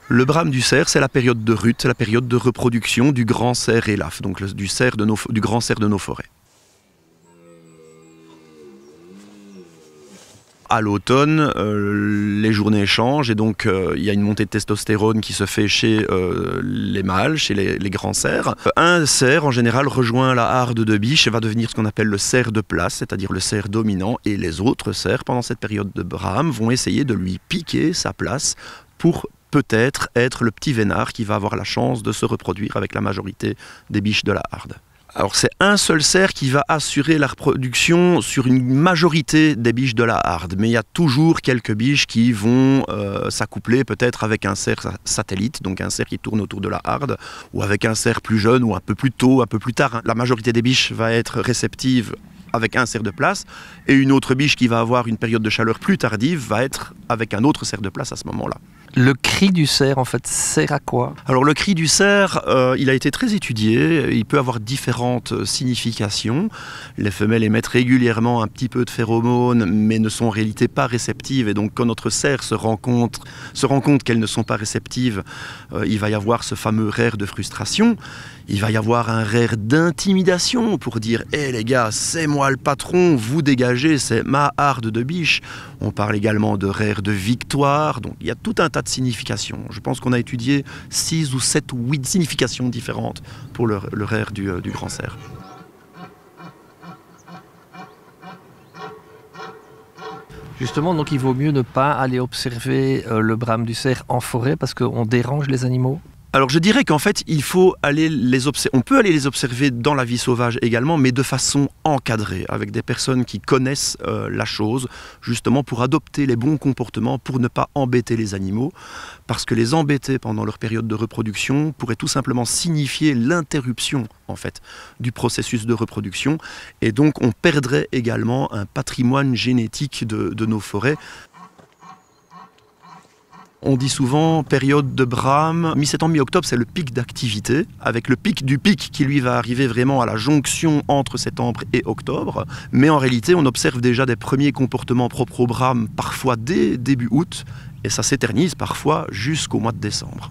Le brame du cerf, c'est la période de rut, c'est la période de reproduction du grand cerf élaphe, donc du grand cerf de nos forêts. À l'automne, les journées changent et donc il y a une montée de testostérone qui se fait chez les mâles, chez les grands cerfs. Un cerf, en général, rejoint la harde de biche et va devenir ce qu'on appelle le cerf de place, c'est-à-dire le cerf dominant. Et les autres cerfs, pendant cette période de brame, vont essayer de lui piquer sa place pour peut-être être le petit vénard qui va avoir la chance de se reproduire avec la majorité des biches de la harde. Alors c'est un seul cerf qui va assurer la reproduction sur une majorité des biches de la harde, mais il y a toujours quelques biches qui vont s'accoupler peut-être avec un cerf satellite, donc un cerf qui tourne autour de la harde, ou avec un cerf plus jeune ou un peu plus tôt, un peu plus tard. La majorité des biches va être réceptive avec un cerf de place, et une autre biche qui va avoir une période de chaleur plus tardive va être avec un autre cerf de place à ce moment-là. Le cri du cerf, en fait, sert à quoi? Alors le cri du cerf, il a été très étudié, il peut avoir différentes significations. Les femelles émettent régulièrement un petit peu de phéromones, mais ne sont en réalité pas réceptives, et donc quand notre cerf se rend compte qu'elles ne sont pas réceptives, il va y avoir ce fameux rire de frustration. Il va y avoir un rire d'intimidation pour dire « Hé les gars, c'est moi le patron, vous dégagez, c'est ma harde de biche ». On parle également de rire de victoire, donc il y a tout un tas de significations. Je pense qu'on a étudié 6 ou 7 ou 8 significations différentes pour le rire du grand cerf. Justement, donc il vaut mieux ne pas aller observer le brame du cerf en forêt parce qu'on dérange les animaux? Alors je dirais qu'en fait, il faut aller les observer. On peut aller les observer dans la vie sauvage également, mais de façon encadrée, avec des personnes qui connaissent la chose, justement pour adopter les bons comportements, pour ne pas embêter les animaux, parce que les embêter pendant leur période de reproduction pourrait tout simplement signifier l'interruption en fait du processus de reproduction, et donc on perdrait également un patrimoine génétique de nos forêts. On dit souvent période de brame, mi-septembre, mi-octobre, c'est le pic d'activité, avec le pic du pic qui lui va arriver vraiment à la jonction entre septembre et octobre. Mais en réalité, on observe déjà des premiers comportements propres au brame, parfois dès début août, et ça s'éternise parfois jusqu'au mois de décembre.